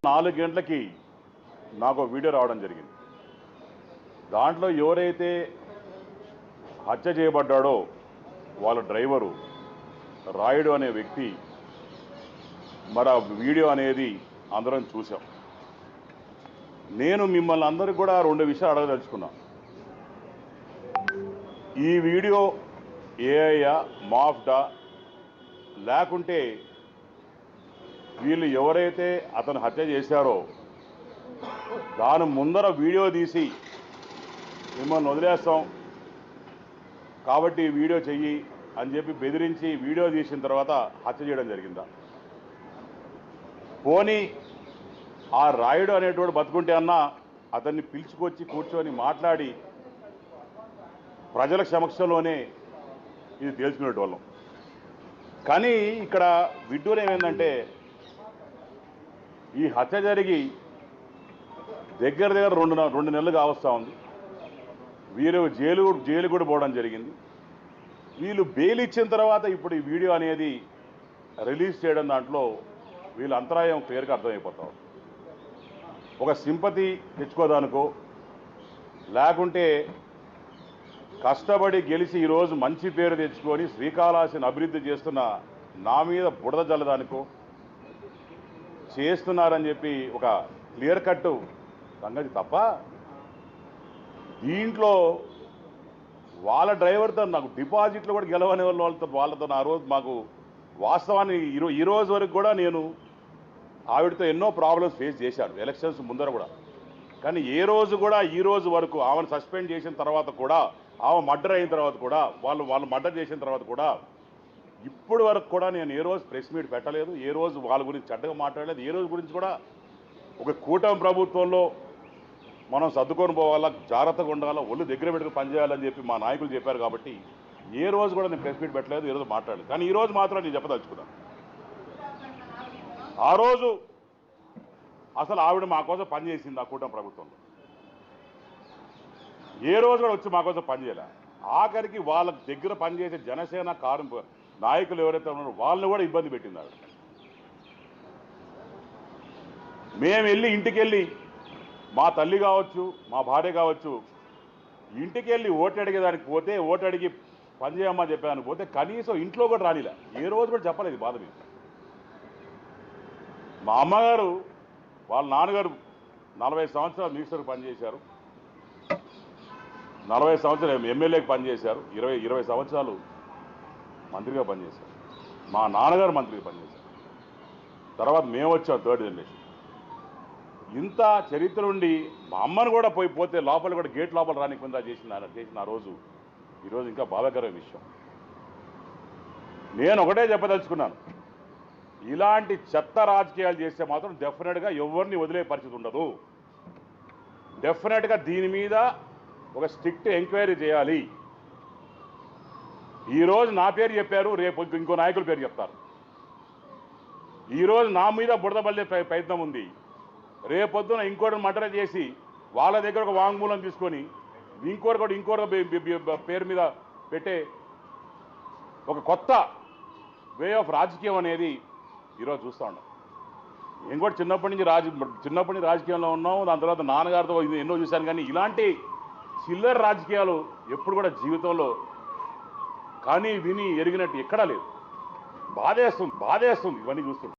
4 గంటలకి నాకు వీడియో రావడం జరిగింది. దాంట్లో ఎవరైతే హత్య చేయబడ్డాడో వాళ్ళ డ్రైవరు రాయుడు అనే వ్యక్తి మరి ఆ వీడియో అనేది అందరం చూసాం. నేను మిమ్మల్ని అందరికీ కూడా 2 విషయాలు అడగదలుచుకున్నా. ఈ వీడియో ఏఐయా మాఫ్డా లేకుంటే వీళ్ళు ఎవరైతే అతను హత్య చేశారో దాని ముందర వీడియో తీసి మిమ్మల్ని వదిలేస్తాం కాబట్టి వీడియో చెయ్యి అని చెప్పి బెదిరించి వీడియో తీసిన తర్వాత హత్య చేయడం జరిగిందా? పోనీ ఆ రాయుడు అనేటువంటి బతుకుంటే అన్నా అతన్ని పిలుచుకొచ్చి కూర్చొని మాట్లాడి ప్రజల సమక్షంలోనే ఇది తేల్చుకునేటోళ్ళం. కానీ ఇక్కడ విడ్డూరం ఏమైందంటే ఈ హత్య జరిగి దగ్గర 2 నెలలు కావస్తూ ఉంది. వీరు జైలు కూడా పోవడం జరిగింది. వీళ్ళు బెయిల్ ఇచ్చిన తర్వాత ఇప్పుడు ఈ వీడియో అనేది రిలీజ్ చేయడం దాంట్లో వీళ్ళ అంతరాయం క్లియర్గా అర్థమైపోతాం. ఒక సింపతి తెచ్చుకోదానికో లేకుంటే కష్టపడి గెలిచి ఈరోజు మంచి పేరు తెచ్చుకొని శ్రీకాళహస్తిని అభివృద్ధి చేస్తున్న నా మీద బుడద జల్లదానికో చేస్తున్నారని చెప్పి ఒక క్లియర్ కట్ సంగతి తప్ప దీంట్లో వాళ్ళ డ్రైవర్తో నాకు డిపాజిట్లు కూడా గెలవని వాళ్ళతో ఆ రోజు మాకు వాస్తవాన్ని ఈ రోజు వరకు కూడా నేను ఆవిడతో ఎన్నో ప్రాబ్లమ్స్ ఫేస్ చేశాను ఎలక్షన్స్ ముందర కూడా. కానీ ఏ రోజు కూడా ఈ రోజు వరకు ఆమెను సస్పెండ్ చేసిన తర్వాత కూడా ఆమె మర్డర్ అయిన తర్వాత కూడా వాళ్ళు మర్డర్ చేసిన తర్వాత కూడా ఇప్పటి వరకు కూడా నేను ఏ రోజు ప్రెస్ మీట్ పెట్టలేదు, ఏ రోజు వాళ్ళ గురించి చెడ్డగా మాట్లాడలేదు. ఏ రోజు గురించి కూడా ఒక కూటమి ప్రభుత్వంలో మనం సర్దుకొని పోవాలా, జాగ్రత్తగా ఉండాలా, ఒళ్ళు దగ్గర పెట్టుకుని పనిచేయాలని చెప్పి మా నాయకులు చెప్పారు కాబట్టి ఏ రోజు కూడా నేను ప్రెస్ మీట్ పెట్టలేదు, ఏ రోజు మాట్లాడలేదు. కానీ ఈరోజు మాత్రం నేను చెప్పదలుచుకున్నాను. ఆ రోజు అసలు ఆవిడ మా కోసం పనిచేసింది ఆ కూటమి ప్రభుత్వంలో. ఏ రోజు కూడా వచ్చి మా కోసం పనిచేయలే. ఆఖరికి వాళ్ళ దగ్గర పనిచేసే జనసేన నాయకులు ఎవరైతే ఉన్నారో వాళ్ళని కూడా ఇబ్బంది పెట్టింది ఆవిడ. మేము వెళ్ళి ఇంటికి వెళ్ళి మా తల్లి కావచ్చు మా భార్య కావచ్చు ఇంటికి వెళ్ళి ఓటు అడిగేదానికి పోతే ఓటు అడిగి పనిచేయమని చెప్పేదానికి పోతే కనీసం ఇంట్లో కూడా రానిలే. ఏ రోజు కూడా చెప్పలేదు బాధ మీద. మా అమ్మగారు వాళ్ళ నాన్నగారు 40 సంవత్సరాలు మినిస్టర్కి పనిచేశారు, 40 సంవత్సరాలు ఎమ్మెల్యేకి పనిచేశారు, 20 సంవత్సరాలు మంత్రిగా పనిచేశారు. మా నాన్నగారు మంత్రిగా పనిచేశారు. తర్వాత మేము వచ్చాం 3rd జనరేషన్. ఇంత చరిత్ర ఉండి మా అమ్మను కూడా పోతే లోపల కూడా గేట్ లోపల రానికుండా చేసిన ఆ రోజు ఈరోజు ఇంకా బాధాకరమైన విషయం. నేను ఒకటే చెప్పదలుచుకున్నాను, ఇలాంటి చెత్త రాజకీయాలు చేస్తే మాత్రం డెఫినెట్గా ఎవరిని వదిలే పరిస్థితి ఉండదు. డెఫినెట్గా దీని మీద ఒక స్ట్రిక్ట్ ఎంక్వైరీ చేయాలి. ఈరోజు నా పేరు చెప్పారు, రేపు ఇంకో నాయకుల పేరు చెప్తారు. ఈరోజు నా మీద బుడదబల్లే ప్రయత్నం ఉంది, రేపొద్దున ఇంకోటి మర్డర్ చేసి వాళ్ళ దగ్గర ఒక వాంగ్మూలం తీసుకొని ఇంకోటి పేరు మీద పెట్టే ఒక కొత్త వే ఆఫ్ రాజకీయం అనేది ఈరోజు చూస్తూ ఉన్నాం. నేను కూడా చిన్నప్పటి నుంచి రాజకీయంలో ఉన్నాం. దాని తర్వాత నాన్నగారితో ఎన్నో చూశాను. కానీ ఇలాంటి చిల్లర రాజకీయాలు ఎప్పుడు కూడా జీవితంలో కానీ విని ఎరిగినట్టు ఎక్కడా లేదు. బాధేస్తుంది ఇవన్నీ చూస్తుంటే.